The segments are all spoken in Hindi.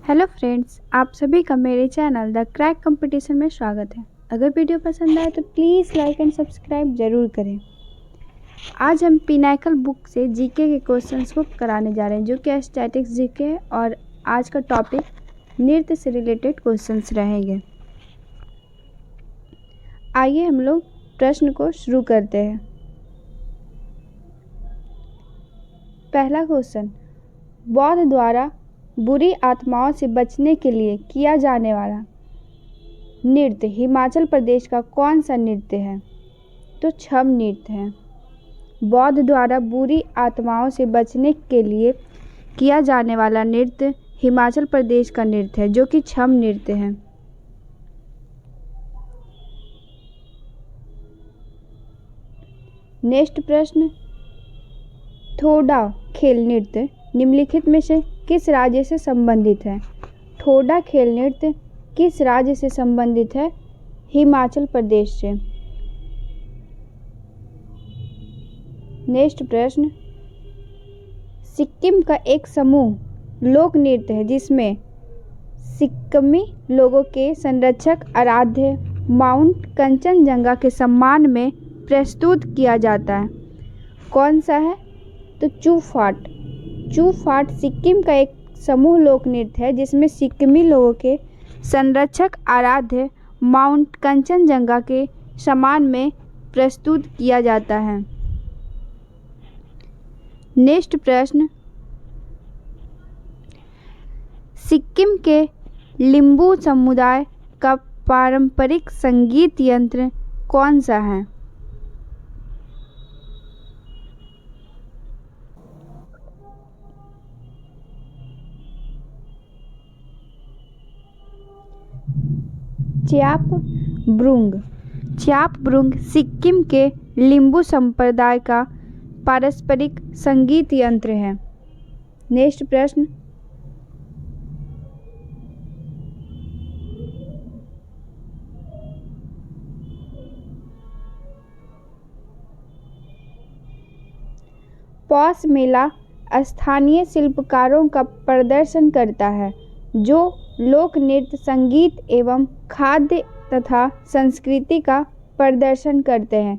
हेलो फ्रेंड्स, आप सभी का मेरे चैनल द क्रैक कंपटीशन में स्वागत है। अगर वीडियो पसंद आए तो प्लीज़ लाइक एंड सब्सक्राइब ज़रूर करें। आज हम पिनाकल बुक से जीके के क्वेश्चंस को कराने जा रहे हैं, जो कि स्टैटिक्स जीके है और आज का टॉपिक नृत्य से रिलेटेड क्वेश्चंस रहेंगे। आइए हम लोग प्रश्न को शुरू करते हैं। पहला क्वेश्चन, बौद्ध द्वारा बुरी आत्माओं से बचने के लिए किया जाने वाला नृत्य हिमाचल प्रदेश का कौन सा नृत्य है? तो छम नृत्य है। बौद्ध द्वारा बुरी आत्माओं से बचने के लिए किया जाने वाला नृत्य हिमाचल प्रदेश का नृत्य है, जो कि छम नृत्य है। नेक्स्ट प्रश्न, थोड़ा खेल नृत्य निम्नलिखित में से किस राज्य से संबंधित है? ठोडा खेल नृत्य किस राज्य से संबंधित है? हिमाचल प्रदेश से। नेक्स्ट प्रश्न, सिक्किम का एक समूह लोक नृत्य है जिसमें सिक्किमी लोगों के संरक्षक आराध्य माउंट कंचनजंगा के सम्मान में प्रस्तुत किया जाता है। कौन सा है? तो चूफाट। चूफाट सिक्किम का एक समूह लोक नृत्य है जिसमें सिक्किमी लोगों के संरक्षक आराध्य माउंट कंचनजंगा के सम्मान में प्रस्तुत किया जाता है। नेक्स्ट प्रश्न, सिक्किम के लिम्बू समुदाय का पारंपरिक संगीत यंत्र कौन सा है? च्याप ब्रुंग। च्याप ब्रुंग सिक्किम के लिम्बू संप्रदाय का पारंपरिक संगीत यंत्र है। नेक्स्ट प्रश्न, पौष मेला स्थानीय शिल्पकारों का प्रदर्शन करता है जो लोक नृत्य, संगीत एवं खाद्य तथा संस्कृति का प्रदर्शन करते हैं।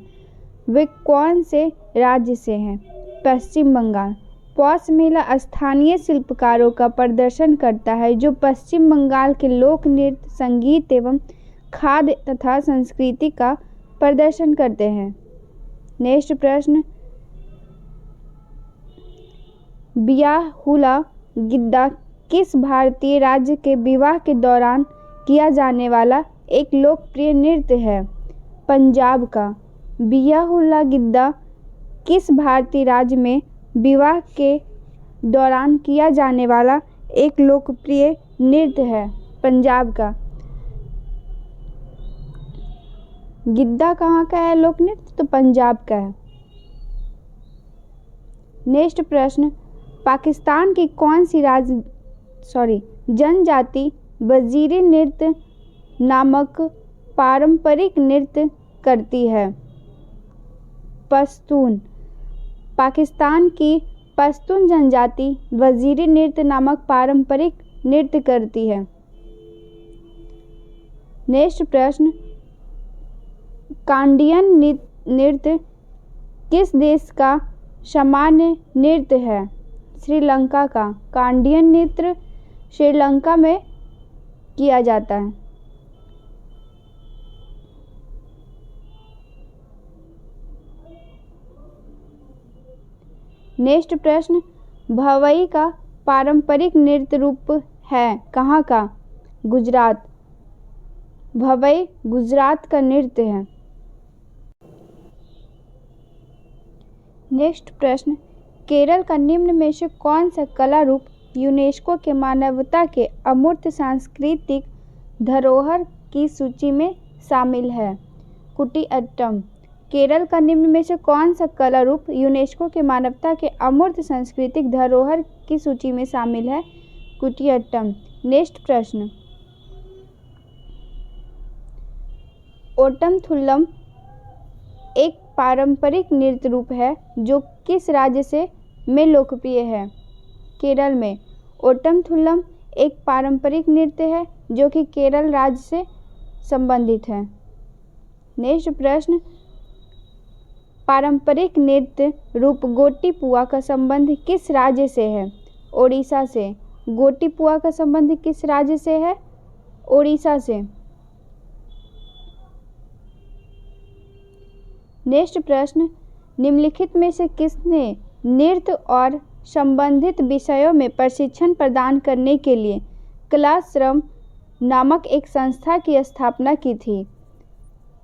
वे कौन से राज्य से हैं? पश्चिम बंगाल। पौष मेला स्थानीय शिल्पकारों का प्रदर्शन करता है जो पश्चिम बंगाल के लोक नृत्य, संगीत एवं खाद्य तथा संस्कृति का प्रदर्शन करते हैं। नेक्स्ट प्रश्न, बियाहुला गिद्दा किस भारतीय राज्य के विवाह के दौरान किया जाने वाला एक लोकप्रिय नृत्य है? पंजाब का। बियाहुला गिद्दा किस भारतीय राज्य में विवाह के दौरान किया जाने वाला एक लोकप्रिय नृत्य है? पंजाब का। गिद्दा कहाँ का है लोक नृत्य? तो पंजाब का है। नेक्स्ट प्रश्न, पाकिस्तान की कौन सी जनजाति वजीरी नृत्य नामक पारंपरिक नृत्य करती है? पश्तून। पाकिस्तान की पश्तून जनजाति वजीरी नृत्य नामक पारंपरिक नृत्य करती है। नेक्स्ट प्रश्न, कांडियन नृत्य किस देश का सामान्य नृत्य है? श्रीलंका का। कांडियन नृत्य श्रीलंका में किया जाता है। नेक्स्ट प्रश्न, भवई का पारंपरिक नृत्य रूप है कहाँ का? गुजरात। भवई गुजरात का नृत्य है। नेक्स्ट प्रश्न, केरल का निम्न में से कौन सा कला रूप यूनेस्को के मानवता के अमूर्त सांस्कृतिक धरोहर की सूची में शामिल है? कुटियाट्टम। केरल का निम्न में से कौन सा कला रूप यूनेस्को के मानवता के अमूर्त सांस्कृतिक धरोहर की सूची में शामिल है? कुटियाट्टम। नेक्स्ट प्रश्न, ओटमथुल्लम एक पारंपरिक नृत्य रूप है जो किस राज्य में लोकप्रिय है? केरल में। ओटमथुल्लम एक पारंपरिक नृत्य है जो कि केरल राज्य से संबंधित है। नेक्स्ट प्रश्न, पारंपरिक नृत्य रूप गोटीपुआ का संबंध किस राज्य से है? ओडिशा से। गोटीपुआ का संबंध किस राज्य से है? ओडिशा से। नेक्स्ट प्रश्न, निम्नलिखित में से किसने नृत्य और संबंधित विषयों में प्रशिक्षण प्रदान करने के लिए कलाश्रम नामक एक संस्था की स्थापना की थी?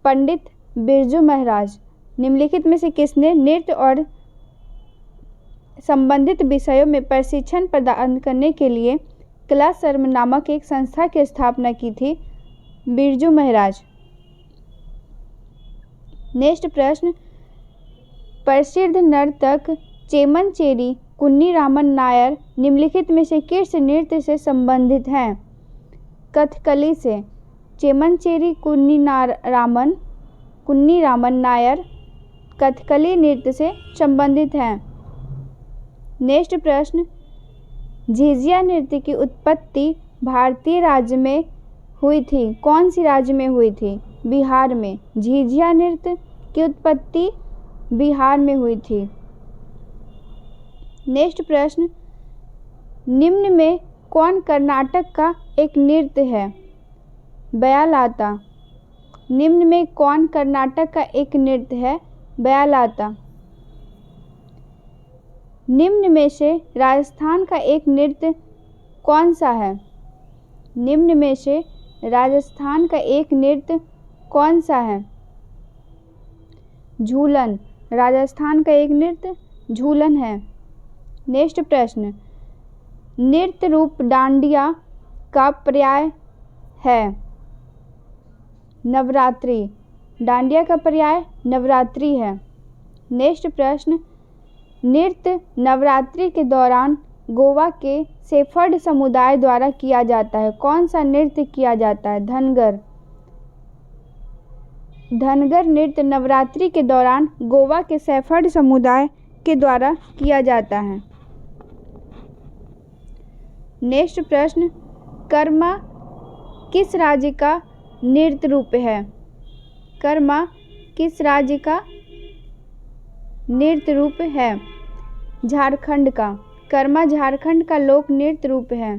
पंडित बिरजू महाराज। निम्नलिखित में से किसने नृत्य और संबंधित विषयों में प्रशिक्षण प्रदान करने के लिए कलाश्रम नामक एक संस्था की स्थापना की थी? बिरजू महाराज। नेक्स्ट प्रश्न, प्रसिद्ध नर्तक चेमनचेरी कुन्नीरामन नायर निम्नलिखित में से किस नृत्य से संबंधित हैं? कथकली से। चेमनचेरी कुन्नीरामन नायर कथकली नृत्य से संबंधित हैं। नेक्स्ट प्रश्न, झिझिया नृत्य की उत्पत्ति भारतीय राज्य में हुई थी, कौन सी राज्य में हुई थी? बिहार में। झिझिया नृत्य की उत्पत्ति बिहार में हुई थी। नेक्स्ट प्रश्न, निम्न में कौन कर्नाटक का एक नृत्य है? बयालाता। निम्न में कौन कर्नाटक का एक नृत्य है? बयालाता। निम्न में से राजस्थान का एक नृत्य कौन सा है? निम्न में से राजस्थान का एक नृत्य कौन सा है? झूलन। राजस्थान का एक नृत्य झूलन है। नेक्स्ट प्रश्न, नृत्य रूप डांडिया का पर्याय है? नवरात्रि। डांडिया का पर्याय नवरात्रि है। नेक्स्ट प्रश्न, नृत्य नवरात्रि के दौरान गोवा के सेफर्ड समुदाय द्वारा किया जाता है, कौन सा नृत्य किया जाता है? धनगर। धनगर नृत्य नवरात्रि के दौरान गोवा के सेफर्ड समुदाय के द्वारा किया जाता है। नेक्स्ट प्रश्न, कर्मा किस राज्य का नृत्य रूप है? कर्मा किस राज्य का नृत्य रूप है? झारखंड का। कर्मा झारखंड का लोक नृत्य रूप है।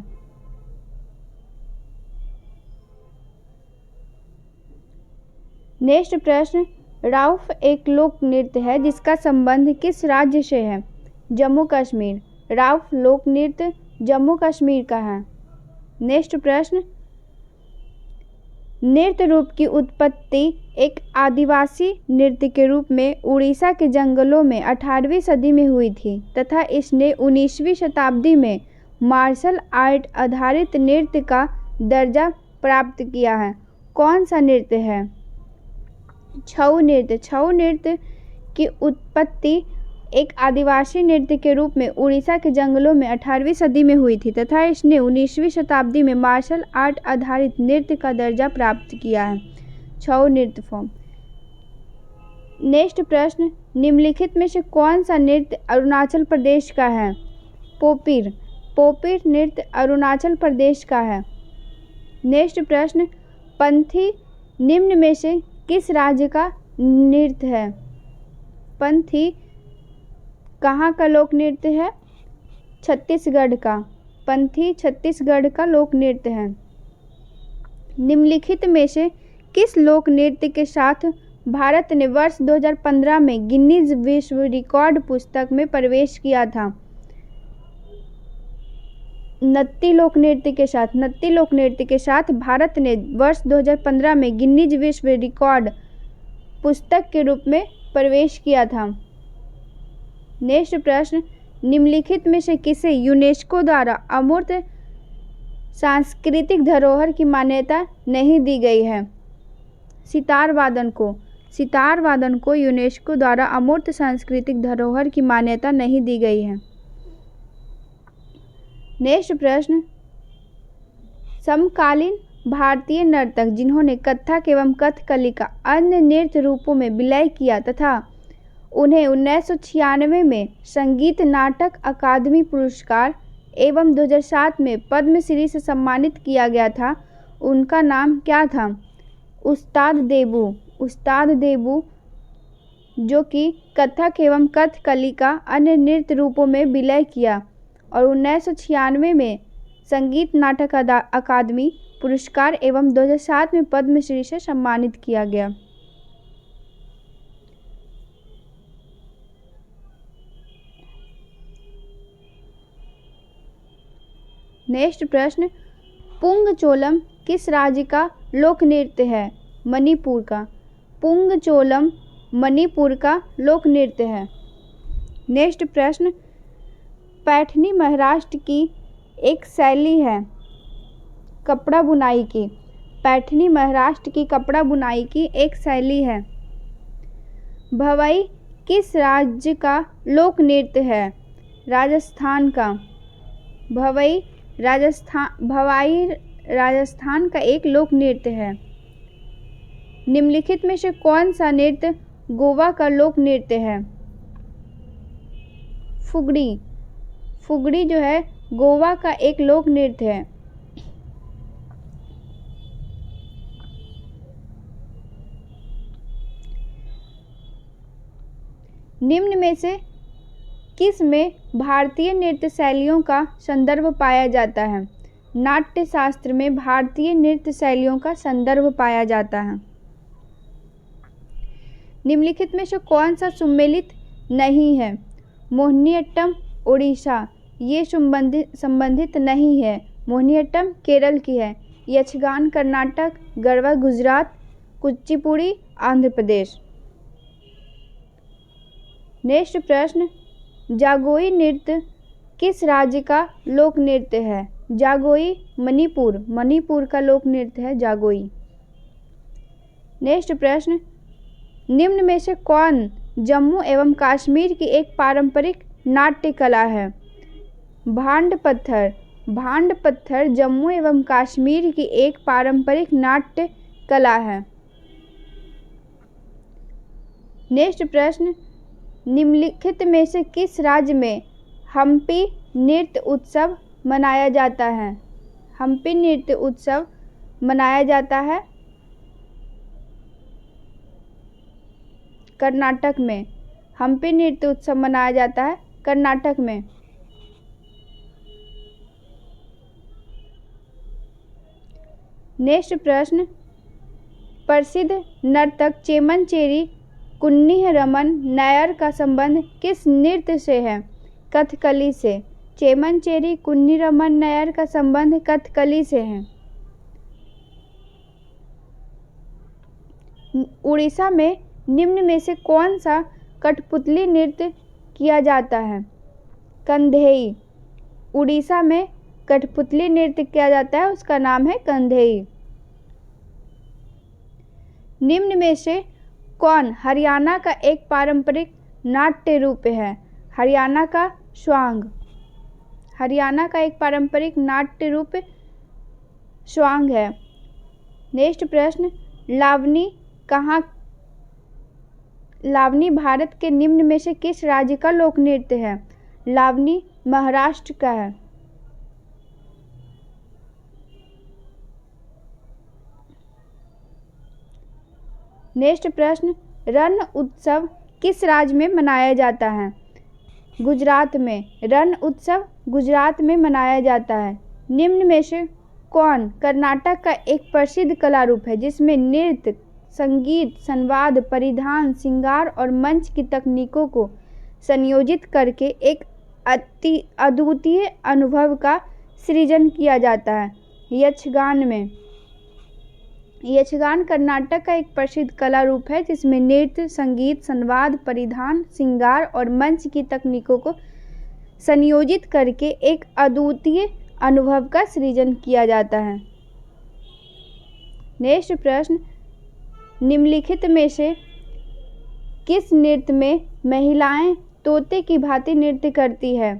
नेक्स्ट प्रश्न, राउफ एक लोक नृत्य है जिसका संबंध किस राज्य से है? जम्मू कश्मीर। राउफ लोक नृत्य जम्मू कश्मीर का है। नेक्स्ट प्रश्न, नृत्य रूप की उत्पत्ति एक आदिवासी नृत्य के रूप में उड़ीसा के जंगलों में 18वीं सदी में हुई थी तथा इसने 19वीं शताब्दी में मार्शल आर्ट आधारित नृत्य का दर्जा प्राप्त किया है। कौन सा नृत्य है? छऊ नृत्य। छऊ नृत्य की उत्पत्ति एक आदिवासी नृत्य के रूप में उड़ीसा के जंगलों में 18वीं सदी में हुई थी तथा इसने 19वीं शताब्दी में मार्शल आर्ट आधारित नृत्य का दर्जा प्राप्त किया है। छऊ नृत्य फॉर्म। नेक्स्ट प्रश्न, निम्नलिखित में से कौन सा नृत्य अरुणाचल प्रदेश का है? पोपीर। पोपीर नृत्य अरुणाचल प्रदेश का है। नेक्स्ट प्रश्न, पंथी निम्न में से किस राज्य का नृत्य है? पंथी कहाँ का लोक नृत्य है? छत्तीसगढ़ का। पंथी छत्तीसगढ़ का लोक नृत्य है। निम्नलिखित में से किस लोक नृत्य के साथ भारत ने वर्ष 2015 में गिनीज विश्व रिकॉर्ड पुस्तक में प्रवेश किया था? नत्ती लोक नृत्य के साथ। नत्ती लोक नृत्य के साथ भारत ने वर्ष 2015 में गिनीज विश्व रिकॉर्ड पुस्तक के रूप में प्रवेश किया था। नेक्स्ट प्रश्न, निम्नलिखित में से किसे यूनेस्को द्वारा अमूर्त सांस्कृतिक धरोहर की मान्यता नहीं दी गई है? सितार वादन को। सितार वादन को यूनेस्को द्वारा अमूर्त सांस्कृतिक धरोहर की मान्यता नहीं दी गई है। नेक्स्ट प्रश्न, समकालीन भारतीय नर्तक जिन्होंने कथक एवं कथकली का अन्य नृत्य रूपों में विलय किया तथा उन्हें 1996 में संगीत नाटक अकादमी पुरस्कार एवं 2007 में पद्मश्री से सम्मानित किया गया था, उनका नाम क्या था? उस्ताद देबू, जो कि कथक एवं कथकली का अन्य नृत्य रूपों में विलय किया और 1996 में संगीत नाटक अकादमी पुरस्कार एवं 2007 में पद्मश्री से सम्मानित किया गया। नेक्स्ट प्रश्न, पुंगचोलम किस राज्य का लोक नृत्य है? मणिपुर का। पुंगचोलम मणिपुर का लोक नृत्य है। नेक्स्ट प्रश्न, पैठनी महाराष्ट्र की एक शैली है कपड़ा बुनाई की। पैठनी महाराष्ट्र की कपड़ा बुनाई की एक शैली है। भवई किस राज्य का लोक नृत्य है? राजस्थान का। भवई राजस्थान का एक लोक नृत्य है। निम्नलिखित में से कौन सा नृत्य गोवा का लोक नृत्य है? फुगड़ी जो है गोवा का एक लोक नृत्य है। निम्न में से किस में भारतीय नृत्य शैलियों का संदर्भ पाया जाता है? नाट्य शास्त्र में भारतीय नृत्य शैलियों का संदर्भ पाया जाता है। निम्नलिखित में से कौन सा सम्मिलित नहीं है? मोहिनीअट्टम ओडिशा, ये संबंधित नहीं है। मोहिनीअट्टम केरल की है। यक्षगान कर्नाटक, गरबा गुजरात, कुचिपुड़ी आंध्र प्रदेश। नेक्स्ट प्रश्न, जागोई नृत्य किस राज्य का लोक नृत्य है? जागोई मणिपुर का लोक नृत्य है जागोई। नेक्स्ट प्रश्न, निम्न में से कौन जम्मू एवं कश्मीर की एक पारंपरिक नाट्य कला है? भांड पत्थर जम्मू एवं कश्मीर की एक पारंपरिक नाट्य कला है। नेक्स्ट प्रश्न, निम्नलिखित में से किस राज्य में हम्पी नृत्य उत्सव मनाया जाता है? हम्पी नृत्य उत्सव मनाया जाता है कर्नाटक में। हम्पी नृत्य उत्सव मनाया जाता है कर्नाटक में। नेक्स्ट प्रश्न, प्रसिद्ध नर्तक चेमनचेरी कुन्नी रमन नायर का संबंध किस नृत्य से है? कथकली से। चेमनचेरी कुन्नी रमन नायर का संबंध कथकली से है। उड़ीसा में निम्न में से कौन सा कठपुतली नृत्य किया जाता है? कंधेई। उड़ीसा में कठपुतली नृत्य किया जाता है, उसका नाम है कंधेई। निम्न में से कौन हरियाणा का एक पारंपरिक नाट्य रूप है? हरियाणा का स्वांग। हरियाणा का एक पारंपरिक नाट्य रूप स्वांग है। नेक्स्ट प्रश्न, लावनी भारत के निम्न में से किस राज्य का लोक नृत्य है? लावनी महाराष्ट्र का है। नेक्स्ट प्रश्न, रण उत्सव किस राज्य में मनाया जाता है? गुजरात में। रण उत्सव गुजरात में मनाया जाता है। निम्न में से कौन कर्नाटक का एक प्रसिद्ध कला रूप है जिसमें नृत्य, संगीत, संवाद, परिधान, श्रृंगार और मंच की तकनीकों को संयोजित करके एक अद्वितीय अनुभव का सृजन किया जाता है? यक्षगान में। यक्षगान कर्नाटक का एक प्रसिद्ध कला रूप है जिसमें नृत्य, संगीत, संवाद, परिधान, श्रृंगार और मंच की तकनीकों को संयोजित करके एक अद्वितीय अनुभव का सृजन किया जाता है। नेक्स्ट प्रश्न, निम्नलिखित में से किस नृत्य में महिलाएं तोते की भांति नृत्य करती है?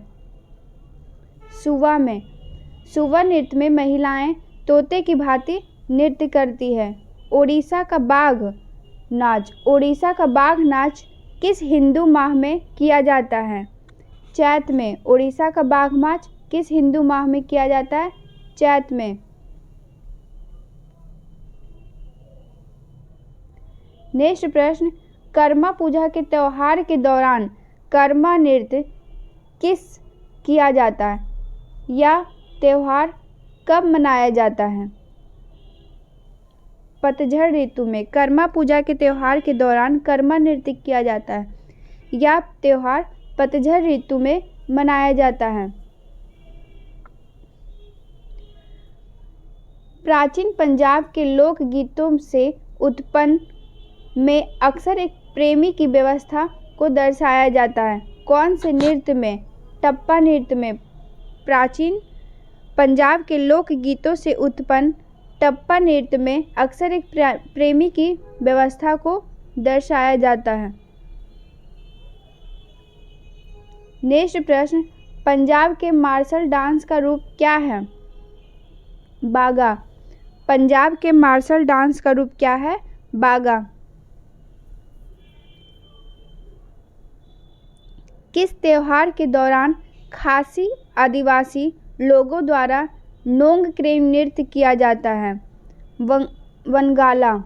सुवा में। सुवा नृत्य में महिलाएं तोते की भांति नृत्य करती है। ओडिशा का बाघ नाच। ओडिशा का बाघ नाच किस हिंदू माह में किया जाता है? चैत में। ओडिशा का बाघ नाच किस हिंदू माह में किया जाता है? चैत में। नेक्स्ट प्रश्न, कर्मा पूजा के त्योहार के दौरान कर्मा नृत्य किस किया जाता है या त्योहार कब मनाया जाता है? पतझड़ ऋतु में। कर्मा पूजा के त्योहार के दौरान कर्मा नृत्य किया जाता है या त्योहार पतझड़ ऋतु में मनाया जाता है। प्राचीन पंजाब के लोक गीतों से उत्पन्न में अक्सर एक प्रेमी की व्यवस्था को दर्शाया जाता है। कौन से नृत्य में? टप्पा नृत्य में। प्राचीन पंजाब के लोक गीतों से उत्पन्न टप्पा नृत्य में अक्सर एक प्रेमी की व्यवस्था को दर्शाया जाता है। नेक्स्ट प्रश्न, पंजाब के मार्शल डांस का रूप क्या है? बागा। पंजाब के मार्शल डांस का रूप क्या है? बागा। किस त्योहार के दौरान खासी आदिवासी लोगों द्वारा नोंग क्रेम नृत्य किया जाता है? वनगाला।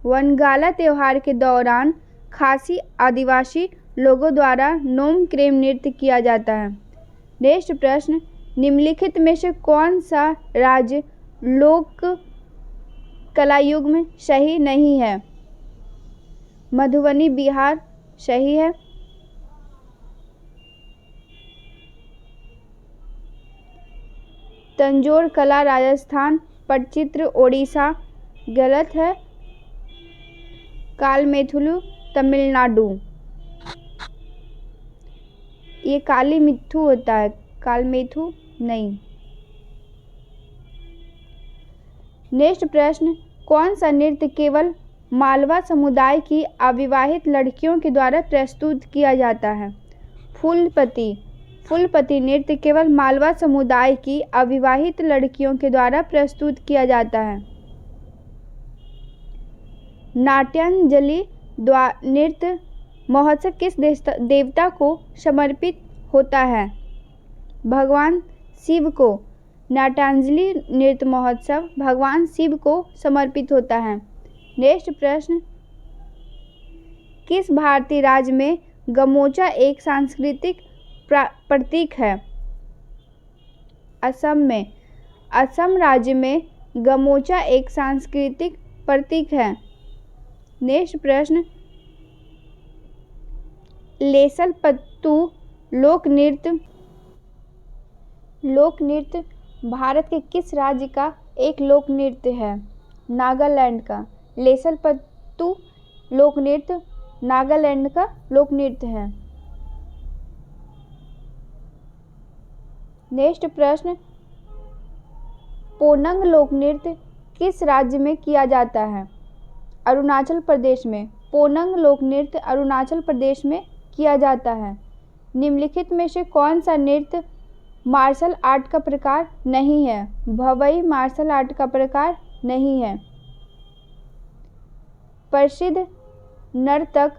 वनगाला त्योहार के दौरान खासी आदिवासी लोगों द्वारा नोंग क्रेम नृत्य किया जाता है। नेक्स्ट प्रश्न, निम्नलिखित में से कौन सा राज्य लोक कलायुग में सही नहीं है? मधुबनी बिहार सही है। तंजौर कला राजस्थान, पटचित्र ओडिशा गलत है। कालमेथुलु तमिलनाडु। ये काली मिथु होता है, कालमेथु नहीं। नेक्स्ट प्रश्न, कौन सा नृत्य केवल मालवा समुदाय की अविवाहित लड़कियों के द्वारा प्रस्तुत किया जाता है? फूलपति। फूलपति नृत्य केवल मालवा समुदाय की अविवाहित लड़कियों के द्वारा प्रस्तुत किया जाता है। नाट्यांजलि नृत्य महोत्सव किस देवता को समर्पित होता है? भगवान शिव को। नाट्यांजलि नृत्य महोत्सव भगवान शिव को समर्पित होता है। नेक्स्ट प्रश्न, किस भारतीय राज्य में गमोचा एक सांस्कृतिक प्रतीक है? असम में। असम राज्य में गमोचा एक सांस्कृतिक प्रतीक है। नेक्स्ट प्रश्न, लेसलपत्तू लोक नृत्य भारत के किस राज्य का एक लोक नृत्य है? नागालैंड का। लेसलपत्तू लोक नृत्य नागालैंड का लोक नृत्य है। नेक्स्ट प्रश्न, पोनंग लोक नृत्य किस राज्य में किया जाता है? अरुणाचल प्रदेश में। पोनंग लोक नृत्य अरुणाचल प्रदेश में किया जाता है। निम्नलिखित में से कौन सा नृत्य मार्शल आर्ट का प्रकार नहीं है? भवई मार्शल आर्ट का प्रकार नहीं है। प्रसिद्ध नर्तक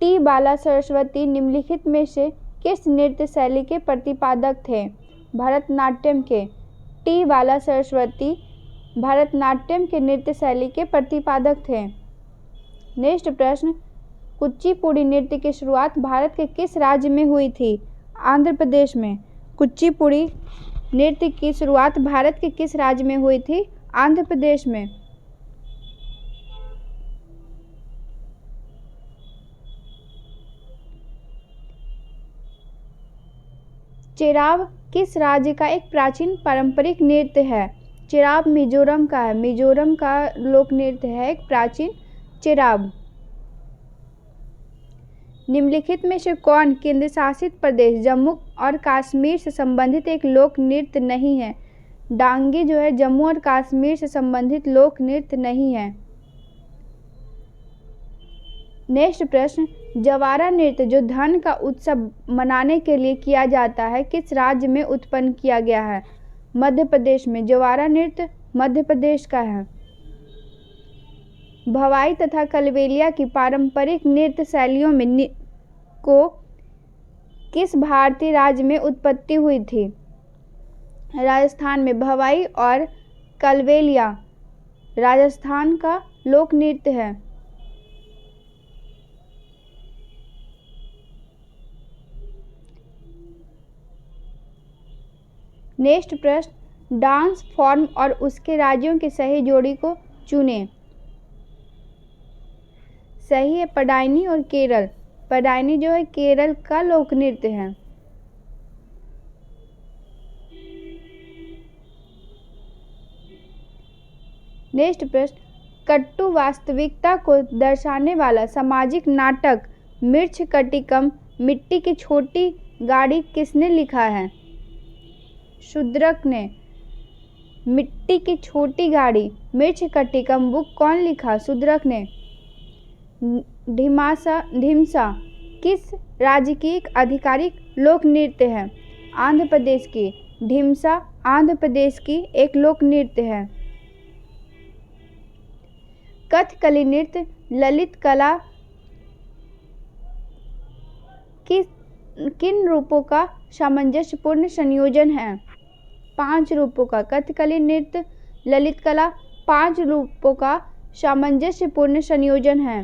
टी बाला सरस्वती निम्नलिखित में से किस नृत्य शैली के प्रतिपादक थे? भरतनाट्यम के। टी बाला सरस्वती भरतनाट्यम के नृत्य शैली के प्रतिपादक थे। नेक्स्ट प्रश्न, कुचिपुड़ी नृत्य की शुरुआत भारत के किस राज्य में हुई थी? आंध्र प्रदेश में। कुचिपुड़ी नृत्य की शुरुआत भारत के किस राज्य में हुई थी? आंध्र प्रदेश में। चेराव किस राज्य का एक प्राचीन पारंपरिक नृत्य है? चेराव मिजोरम का है। मिजोरम का लोक नृत्य है एक प्राचीन चेराव। निम्नलिखित में से कौन केंद्र शासित प्रदेश जम्मू और कश्मीर से संबंधित एक लोक नृत्य नहीं है? डांगी जो है जम्मू और कश्मीर से संबंधित लोक नृत्य नहीं है। नेक्स्ट प्रश्न, जवारा नृत्य जो धन का उत्सव मनाने के लिए किया जाता है किस राज्य में उत्पन्न किया गया है? मध्य प्रदेश में। जवारा नृत्य मध्य प्रदेश का है। भवाई तथा कलबेलिया की पारंपरिक नृत्य शैलियों में को किस भारतीय राज्य में उत्पत्ति हुई थी? राजस्थान में भवाई और कलबेलिया राजस्थान का लोक नृत्य है। नेक्स्ट प्रश्न, डांस फॉर्म और उसके राज्यों की सही जोड़ी को चुनें। सही है पडाइनी और केरल। पडाइनी जो है केरल का लोक नृत्य है। नेक्स्ट प्रश्न, कट्टू वास्तविकता को दर्शाने वाला सामाजिक नाटक मृच्छकटिकम मिट्टी की छोटी गाड़ी किसने लिखा है? शूद्रक ने। मिट्टी की छोटी गाड़ी मृच्छकटिकम बुक कौन लिखा? शूद्रक ने। ढिमसा किस राज्य की एक आधिकारिक लोक नृत्य है? आंध्र प्रदेश की। ढिमसा आंध्र प्रदेश की एक लोक नृत्य है। कथकली नृत्य ललित कला किन रूपों का सामंजस्यपूर्ण संयोजन है? 5 रूपों का। कथकली नृत्य ललित कला 5 रूपों का सामंजस्यपूर्ण संयोजन है।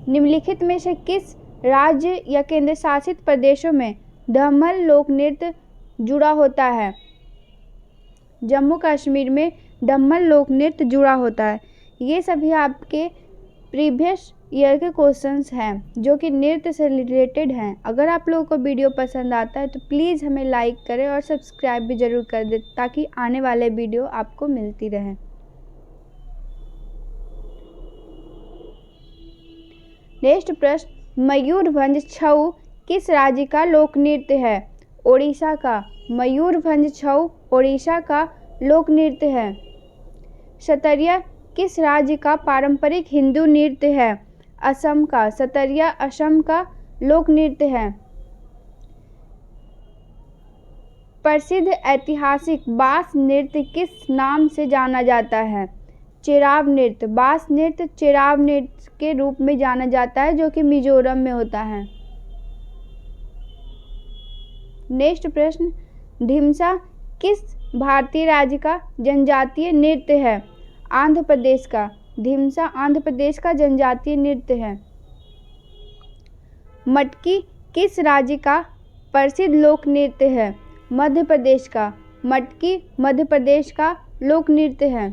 निम्नलिखित में से किस राज्य या केंद्र शासित प्रदेशों में दमन लोक नृत्य जुड़ा होता है? जम्मू कश्मीर में दमन लोक नृत्य जुड़ा होता है। ये सभी आपके प्रीवियस ईयर के क्वेश्चंस हैं जो कि नृत्य से रिलेटेड हैं। अगर आप लोगों को वीडियो पसंद आता है तो प्लीज़ हमें लाइक करें और सब्सक्राइब भी ज़रूर कर दें ताकि आने वाले वीडियो आपको मिलती रहे। नेक्स्ट प्रश्न, मयूरभंज छऊ किस राज्य का लोक नृत्य है? ओडिशा का। मयूरभंज छऊ ओडिशा का लोक नृत्य है। सतरिया किस राज्य का पारंपरिक हिंदू नृत्य है? असम का। सतरिया असम का लोक नृत्य है। प्रसिद्ध ऐतिहासिक बांस नृत्य किस नाम से जाना जाता है? चेराव नृत्य। बांस नृत्य चेराव नृत्य के रूप में जाना जाता है जो कि मिजोरम में होता है। नेक्स्ट प्रश्न, ढिमसा किस भारतीय राज्य का जनजातीय नृत्य है? आंध्र प्रदेश का। ढिमसा आंध्र प्रदेश का जनजातीय नृत्य है। मटकी किस राज्य का प्रसिद्ध लोक नृत्य है? मध्य प्रदेश का। मटकी मध्य प्रदेश का लोक नृत्य है।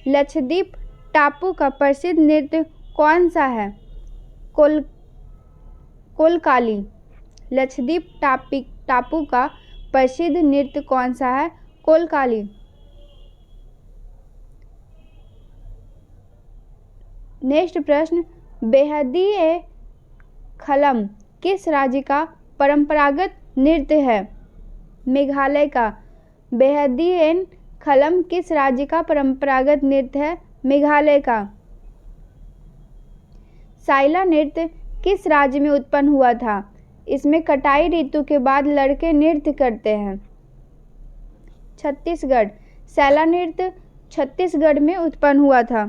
लक्षद्वीप टापू का प्रसिद्ध नृत्य कौन सा है? कोलकाली। लक्षद्वीप टापू का प्रसिद्ध नृत्य कौन सा है? कोलकाली। नेक्स्ट प्रश्न, बेहदी खलम किस राज्य का परंपरागत नृत्य है? मेघालय का। बेहदी खलम किस राज्य का परंपरागत नृत्य है? मेघालय का। साइला नृत्य किस राज्य में उत्पन्न हुआ था? इसमें कटाई ऋतु के बाद लड़के नृत्य करते हैं। छत्तीसगढ़। सैला नृत्य छत्तीसगढ़ में उत्पन्न हुआ था।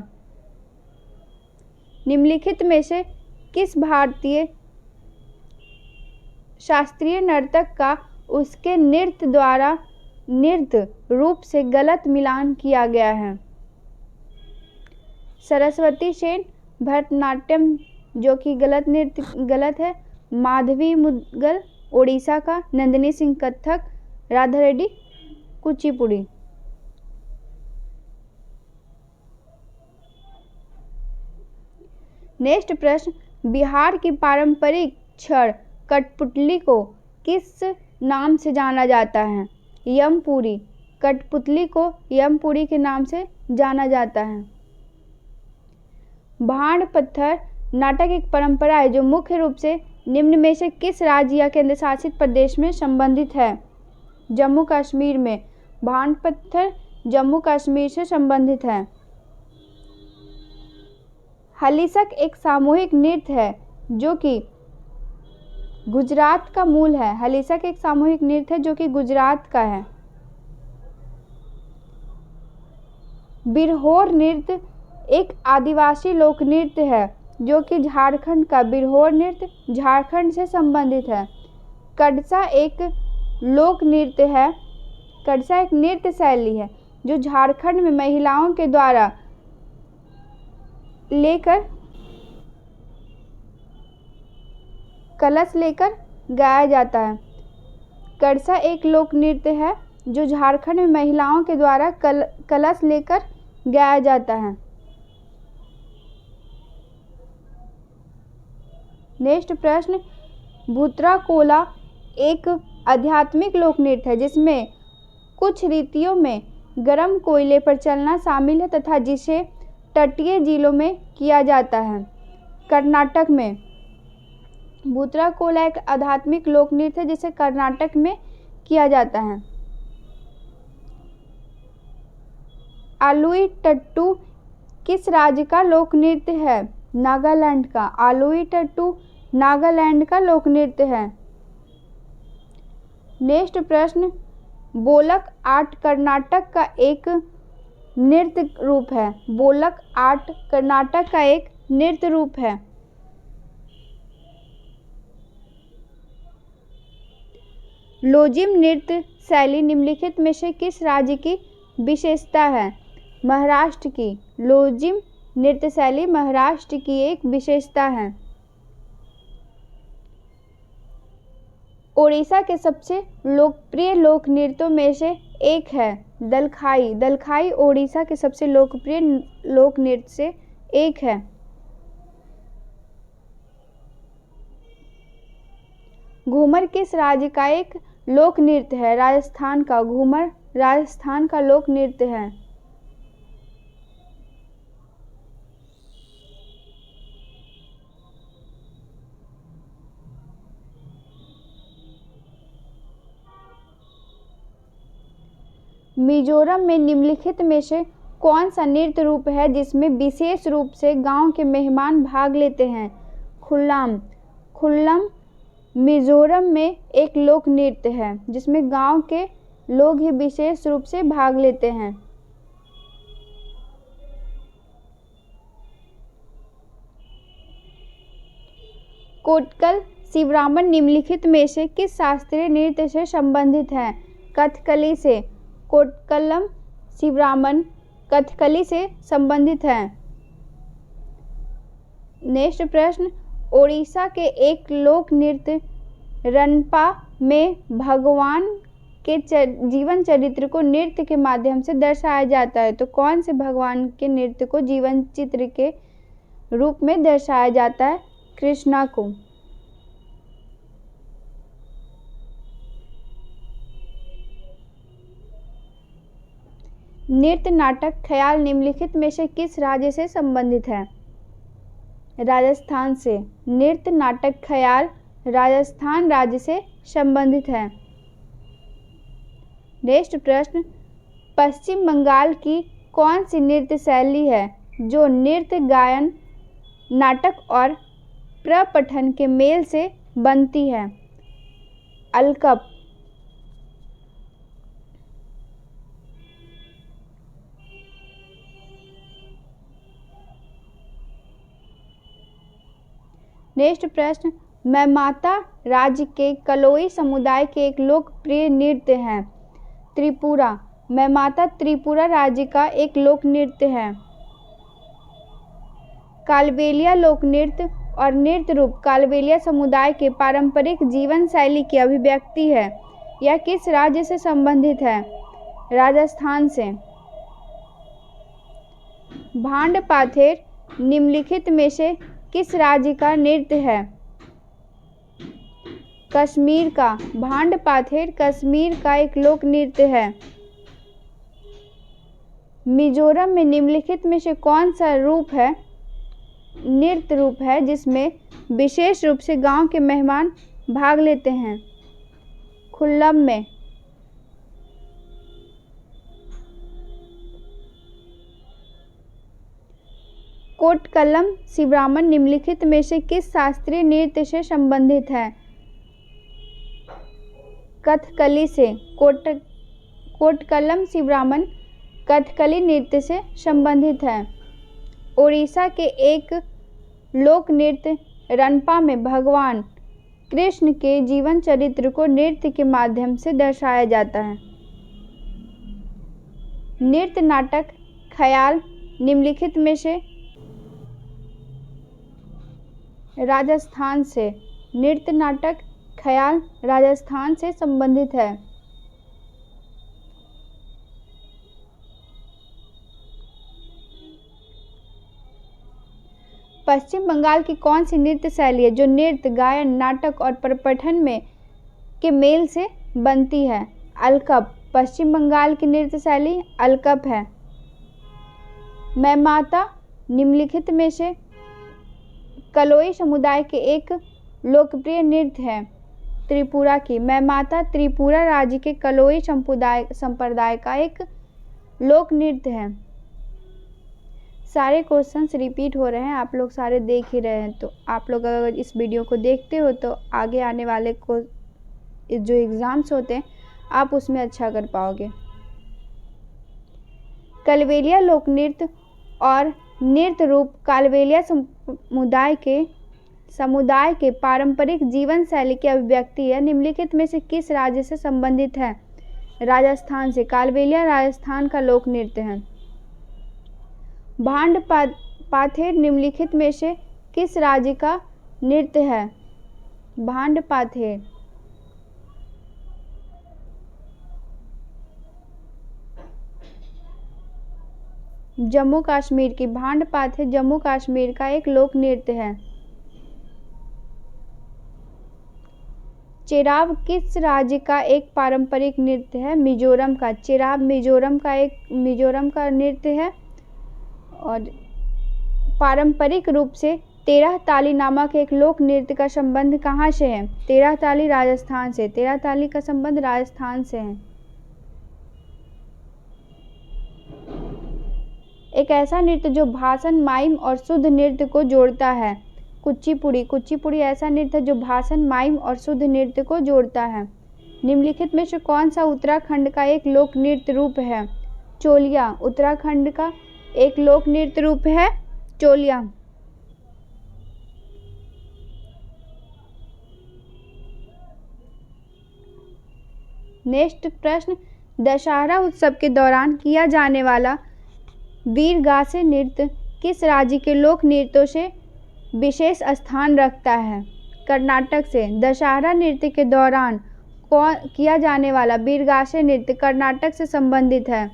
निम्नलिखित में से किस भारतीय शास्त्रीय नर्तक का उसके नृत्य द्वारा नृत्य रूप से गलत मिलान किया गया है? सरस्वती सेन भरतनाट्यम जो कि गलत है। माधवी मुदगल ओडिशा का। नंदिनी सिंह कथक। राधा रेड्डी कुचिपुड़ी। नेक्स्ट प्रश्न, बिहार की पारंपरिक छड़ कठपुतली को किस नाम से जाना जाता है? यमपुरी। कठपुतली को यमपुरी के नाम से जाना जाता है। भांड पत्थर नाटक एक परंपरा है जो मुख्य रूप से निम्न में से किस राज्य या केंद्र शासित प्रदेश में संबंधित है? जम्मू कश्मीर में। भांड पत्थर जम्मू कश्मीर से संबंधित है। हलीसक एक सामूहिक नृत्य है जो कि गुजरात का मूल है। हलीसक एक सामूहिक नृत्य है जो कि गुजरात का है। बिरहोर नृत्य एक आदिवासी लोक नृत्य है जो कि झारखंड का बिरहोर नृत्य झारखंड से संबंधित है। कड़सा एक लोक नृत्य है। कड़सा एक नृत्य शैली है जो झारखंड में महिलाओं के द्वारा कलश लेकर गाया जाता है। कड़सा एक लोक नृत्य है जो झारखंड में महिलाओं के द्वारा कलश लेकर गाया जाता है। नेक्स्ट प्रश्न, भूतरा कोला एक आध्यात्मिक लोक नृत्य है जिसमें कुछ रीतियों में गर्म कोयले पर चलना शामिल है तथा जिसे तटीय जिलों में किया जाता है। कर्नाटक में भूतरा कोला एक आध्यात्मिक लोक नृत्य है जिसे कर्नाटक में किया जाता है। आलुई टट्टू किस राज्य का लोक नृत्य है? नागालैंड का। आलुई टट्टू नागालैंड का लोक नृत्य है। नेक्स्ट प्रश्न, बोलक आर्ट कर्नाटक का एक नृत्य रूप है। बोलक आर्ट कर्नाटक का एक नृत्य रूप है। लोजिम नृत्य शैली निम्नलिखित में से किस राज्य की विशेषता है? महाराष्ट्र की। लोजिम नृत्य शैली महाराष्ट्र की एक विशेषता है। ओडिशा के सबसे लोकप्रिय लोक नृत्यों में से एक है दलखाई। दलखाई ओडिशा के सबसे लोकप्रिय लोक नृत्य से एक है। घूमर किस राज्य का एक लोक नृत्य है? राजस्थान का। घूमर राजस्थान का लोक नृत्य है। मिजोरम में निम्नलिखित में से कौन सा नृत्य रूप है जिसमें विशेष रूप से गांव के मेहमान भाग लेते हैं? खुल्लाम। खुल्लम मिजोरम में एक लोक नृत्य है जिसमें गांव के लोग ही विशेष रूप से भाग लेते हैं। कोटकल शिवरामन निम्नलिखित में से किस शास्त्रीय नृत्य से संबंधित है? कथकली से। कोटकलम शिवरामन कथकली से संबंधित है। नेक्स्ट प्रश्न, ओडिशा के एक लोक नृत्य रनपा में भगवान के जीवन चरित्र को नृत्य के माध्यम से दर्शाया जाता है। तो कौन से भगवान के नृत्य को जीवन चित्र के रूप में दर्शाया जाता है? कृष्णा को। नृत्य नाटक ख्याल निम्नलिखित में से किस राज्य से संबंधित है? राजस्थान से। नृत्य नाटक ख्याल राजस्थान राज्य से संबंधित है। नेक्स्ट प्रश्न, पश्चिम बंगाल की कौन सी नृत्य शैली है जो नृत्य गायन नाटक और प्रपठन के मेल से बनती है? अलकप। नेक्स्ट प्रश्न, मैमाता राज्य के कलोई समुदाय के एक लोकप्रिय नृत्य है। त्रिपुरा। मैमाता त्रिपुरा राज्य का एक लोक नृत्य है। कालबेलिया लोक नृत्य और नृत्य रूप कालबेलिया समुदाय के पारंपरिक जीवन शैली की अभिव्यक्ति है। यह किस राज्य से संबंधित है? राजस्थान से। भांड पाथेर निम्नलिखित में से किस राज्य का नृत्य है? कश्मीर का। भांड पाथेर कश्मीर का एक लोक नृत्य है। मिजोरम में निम्नलिखित में से कौन सा रूप है नृत्य रूप है जिसमें विशेष रूप से गांव के मेहमान भाग लेते हैं? खुल्लम में। कोटकलम शिवरामन निम्नलिखित में से किस शास्त्रीय नृत्य से संबंधित है? कथकली से। कोटकलम शिवरामन कथकली नृत्य से संबंधित है। ओडिशा के एक लोक नृत्य रनपा में भगवान कृष्ण के जीवन चरित्र को नृत्य के माध्यम से दर्शाया जाता है। नृत्य नाटक ख्याल निम्नलिखित में से राजस्थान से नृत्य नाटक ख्याल राजस्थान से संबंधित है। पश्चिम बंगाल की कौन सी नृत्य शैली है जो नृत्य गायन नाटक और प्रपठन में के मेल से बनती है? अलकप। पश्चिम बंगाल की नृत्य शैली अलकप है। मैमाता निम्नलिखित में से कलोई समुदाय के एक लोकप्रिय नृत्य है। त्रिपुरा की मैमाता त्रिपुरा राज्य के कलोई संप्रदाय का एक लोक नृत्य है। सारे क्वेश्चंस रिपीट हो रहे हैं, आप लोग सारे देख ही रहे हैं, तो आप लोग अगर इस वीडियो को देखते हो तो आगे आने वाले को जो एग्ज़ाम्स होते हैं आप उसमें अच्छा कर पाओगे। कालबेलिया लोक नृत्य और नृत्य रूप कालबेलिया समुदाय के पारंपरिक जीवन शैली की अभिव्यक्ति है। निम्नलिखित में से किस राज्य से संबंधित है? राजस्थान से। कालबेलिया राजस्थान का लोक नृत्य है। भांड पाथेर निम्नलिखित में से किस राज्य का नृत्य है? भांड पाथेर जम्मू कश्मीर की। भांड पाथेर जम्मू कश्मीर का एक लोक नृत्य है। चेराव किस राज्य का एक पारंपरिक नृत्य है? मिजोरम का। चेराव मिजोरम का नृत्य है और पारंपरिक रूप से 13 ताली नामक एक लोक नृत्य का संबंध कहाँ से है? 13 ताली राजस्थान से। 13 ताली का संबंध राजस्थान से है। एक ऐसा नृत्य जो भाषण माइम और शुद्ध नृत्य को जोड़ता है। कुचिपुड़ी। कुचिपुड़ी ऐसा नृत्य जो भाषण माइम और शुद्ध नृत्य को जोड़ता है। निम्नलिखित में से कौन सा उत्तराखंड का एक लोक नृत्य रूप है? चोलिया। उत्तराखंड का एक लोक नृत्य रूप है चोलिया। नेक्स्ट प्रश्न, दशहरा उत्सव के दौरान किया जाने वाला वीरगासे नृत्य किस राज्य के लोक नृत्यों से विशेष स्थान रखता है? कर्नाटक से। दशहरा नृत्य के दौरान किया जाने वाला वीरगासे नृत्य कर्नाटक से संबंधित है।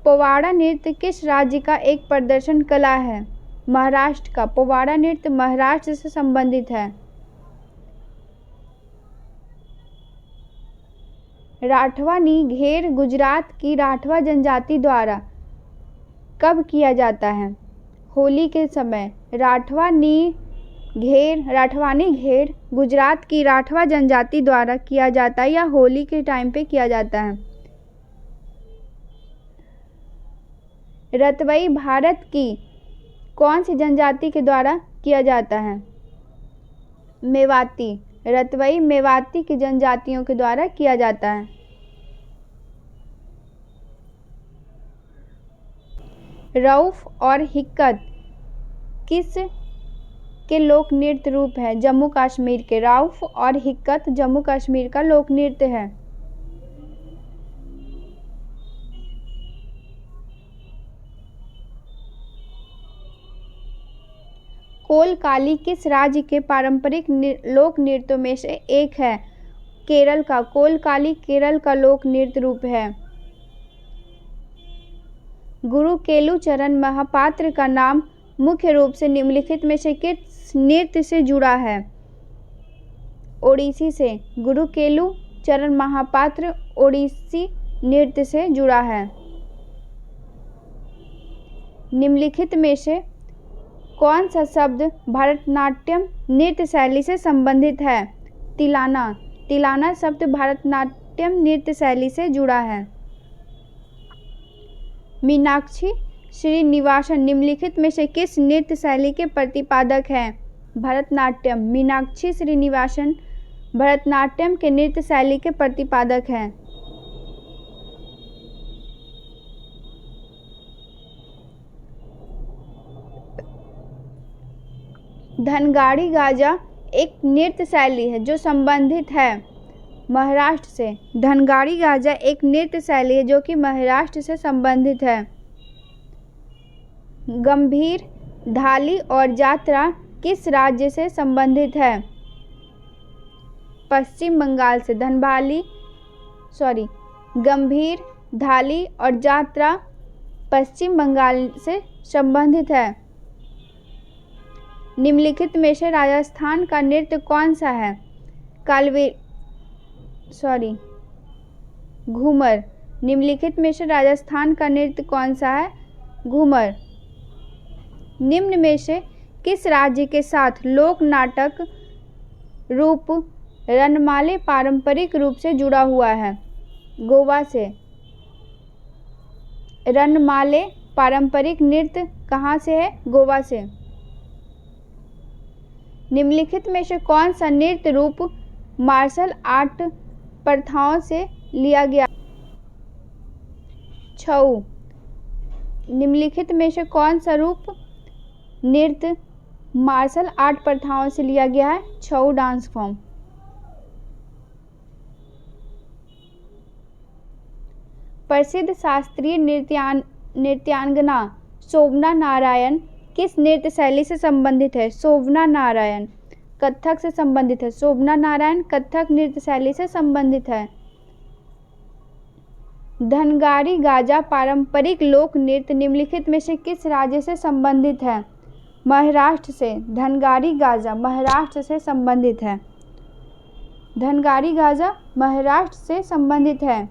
पोवाड़ा नृत्य किस राज्य का एक प्रदर्शन कला है? महाराष्ट्र का। पोवाड़ा नृत्य महाराष्ट्र से संबंधित है। राठवा नी घेर गुजरात की राठवा जनजाति द्वारा कब किया जाता है? होली के समय। राठवानी घेर गुजरात की राठवा जनजाति द्वारा किया जाता है या होली के टाइम पे किया जाता है। रतवई भारत की कौन सी जनजाति के द्वारा किया जाता है? मेवाती। रतवई मेवाती की जनजातियों के द्वारा किया जाता है। रऊफ और हिक्कत किस के लोक नृत्य रूप है? जम्मू कश्मीर के। रऊफ और हिक्कत जम्मू कश्मीर का लोक नृत्य है। कोलकाली किस राज्य के पारंपरिक लोक नृत्यों में से एक है? केरल का। कोलकाली केरल का लोक नृत्य रूप है। गुरु केलुचरण महापात्र का नाम मुख्य रूप से निम्नलिखित में से किस नृत्य से जुड़ा है? ओडिसी से। गुरु केलुचरण महापात्र ओडिसी नृत्य से जुड़ा है। निम्नलिखित में से कौन सा शब्द भरतनाट्यम नृत्य शैली से संबंधित है? तिलाना। तिलाना शब्द भरतनाट्यम नृत्य शैली से जुड़ा है। मीनाक्षी श्रीनिवासन निम्नलिखित में से किस नृत्य शैली के प्रतिपादक हैं? भरतनाट्यम। मीनाक्षी श्रीनिवासन भरतनाट्यम के नृत्य शैली के प्रतिपादक हैं। धनगाड़ी गाजा एक नृत्य शैली है जो संबंधित है महाराष्ट्र से। धनगाड़ी गाजा एक नृत्य शैली है जो कि महाराष्ट्र से संबंधित है। गंभीर, धाली और जात्रा किस राज्य से संबंधित है? पश्चिम बंगाल से। गंभीर, धाली और जात्रा पश्चिम बंगाल से संबंधित है। निम्नलिखित में से राजस्थान का नृत्य कौन सा है? घूमर। निम्नलिखित में से राजस्थान का नृत्य कौन सा है? घूमर। निम्न में से किस राज्य के साथ लोक नाटक रूप रनमाले पारंपरिक रूप से जुड़ा हुआ है? गोवा से। रनमाले पारंपरिक नृत्य कहाँ से है? गोवा से। निम्नलिखित में से कौन सा नृत्य रूप मार्शल आर्ट प्रथाओं से लिया गया? छऊ। निम्नलिखित में से कौन सा रूप नृत्य मार्शल आर्ट प्रथाओं से लिया गया है? छऊ डांस फॉर्म। प्रसिद्ध शास्त्रीय नृत्यांगना शोभना नारायण किस नृत्य शैली से संबंधित है? शोभना नारायण कथक से संबंधित है। शोभना नारायण कथक नृत्य शैली से संबंधित है। धनगाड़ी गाजा पारंपरिक लोक नृत्य निम्नलिखित में से किस राज्य से संबंधित है? महाराष्ट्र से। धनगाड़ी गाजा महाराष्ट्र से संबंधित है। धनगाड़ी गाजा महाराष्ट्र से संबंधित है।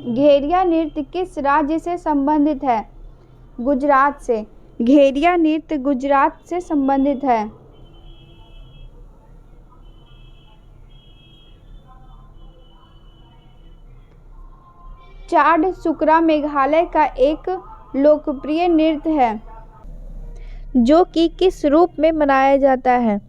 घेरिया नृत्य किस राज्य से संबंधित है? गुजरात से। घेरिया नृत्य गुजरात से संबंधित है। चाड सुकरा मेघालय का एक लोकप्रिय नृत्य है जो कि किस रूप में मनाया जाता है?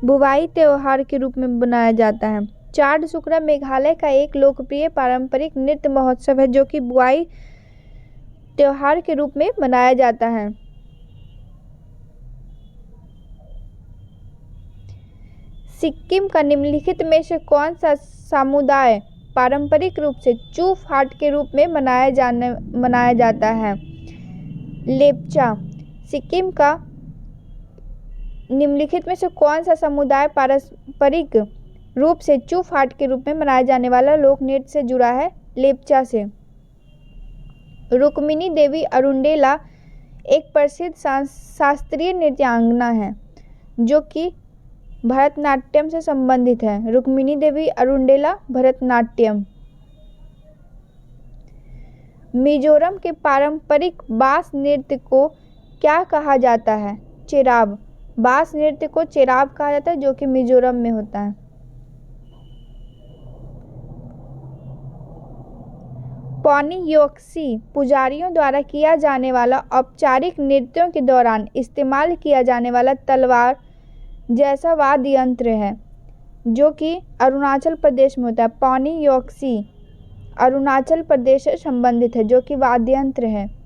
बुवाई त्योहार के रूप में मनाया जाता है। चाड सुकरा मेघालय का एक लोकप्रिय पारंपरिक नृत्य महोत्सव है जो कि बुवाई त्योहार के रूप में मनाया जाता है। सिक्किम का निम्नलिखित में से कौन सा समुदाय पारंपरिक रूप से चू फाट के रूप में मनाया जाता है? लेप्चा। सिक्किम का निम्नलिखित में से कौन सा समुदाय पारंपरिक रूप से चू फाट के रूप में मनाया जाने वाला लोक नृत्य से जुड़ा है? लेप्चा से। रुक्मिणी देवी अरुंडेला एक प्रसिद्ध शास्त्रीय नृत्यांगना है जो कि भरतनाट्यम से संबंधित है। रुक्मिणी देवी अरुंडेला भरतनाट्यम। मिजोरम के पारंपरिक बांस नृत्य को क्या कहा जाता है? चेराब। बांस नृत्य को चेराब कहा जाता है जो कि मिजोरम में होता है। पौनी योक्सी पुजारियों द्वारा किया जाने वाला औपचारिक नृत्यों के दौरान इस्तेमाल किया जाने वाला तलवार जैसा वाद्य यंत्र है जो कि अरुणाचल प्रदेश में होता है। पौनी योक्सी अरुणाचल प्रदेश से संबंधित है जो कि वाद्य यंत्र है।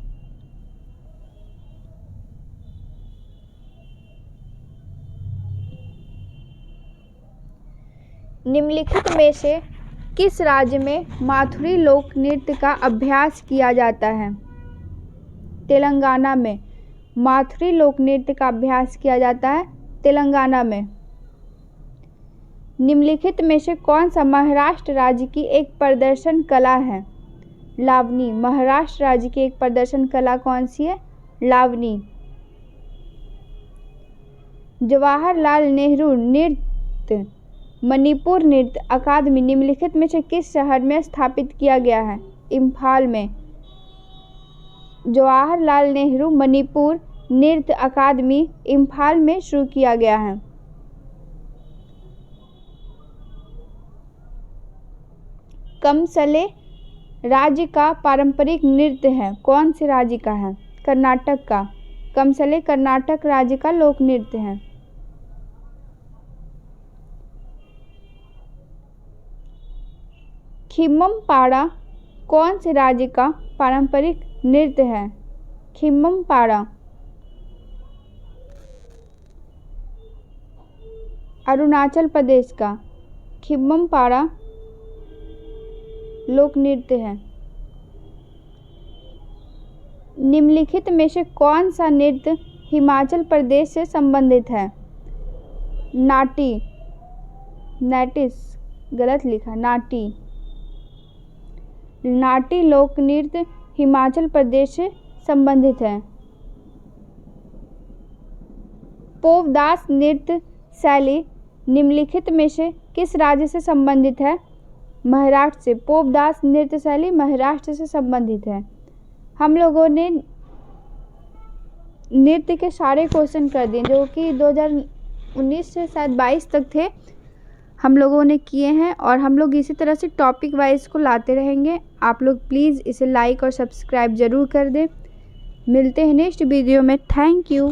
निम्नलिखित में से किस राज्य में माथुरी लोक नृत्य का अभ्यास किया जाता है? तेलंगाना में। माथुरी लोक नृत्य का अभ्यास किया जाता है तेलंगाना में। निम्नलिखित में से कौन सा महाराष्ट्र राज्य की एक प्रदर्शन कला है? लावनी। महाराष्ट्र राज्य की एक प्रदर्शन कला कौन सी है? लावनी। जवाहरलाल नेहरू नृत्य मणिपुर नृत्य अकादमी निम्नलिखित में से किस शहर में स्थापित किया गया है? इम्फाल में। जवाहरलाल नेहरू मणिपुर नृत्य अकादमी इम्फाल में शुरू किया गया है। कमसले राज्य का पारंपरिक नृत्य है। कौन से राज्य का है? कर्नाटक का। कमसले कर्नाटक राज्य का लोक नृत्य है। खिम्मम-पाड़ा कौन से राज्य का पारंपरिक नृत्य है? खिम्मम-पाड़ा अरुणाचल प्रदेश का खिम्मपारा लोक नृत्य है। निम्नलिखित में से कौन सा नृत्य हिमाचल प्रदेश से संबंधित है? नाटी, नैटिस, गलत लिखा, नाटी। नाटी लोक नृत्य हिमाचल प्रदेश से संबंधित है। पोवदास नृत्य शैली निम्नलिखित में से किस राज्य से संबंधित है? महाराष्ट्र से। पोवदास नृत्य शैली महाराष्ट्र से संबंधित है। हम लोगों ने नृत्य के सारे क्वेश्चन कर दिए जो कि 2019 से शायद 22 तक थे, हम लोगों ने किए हैं और हम लोग इसी तरह से टॉपिक वाइज को लाते रहेंगे। आप लोग प्लीज़ इसे लाइक और सब्सक्राइब ज़रूर कर दें। मिलते हैं नेक्स्ट वीडियो में। Thank you.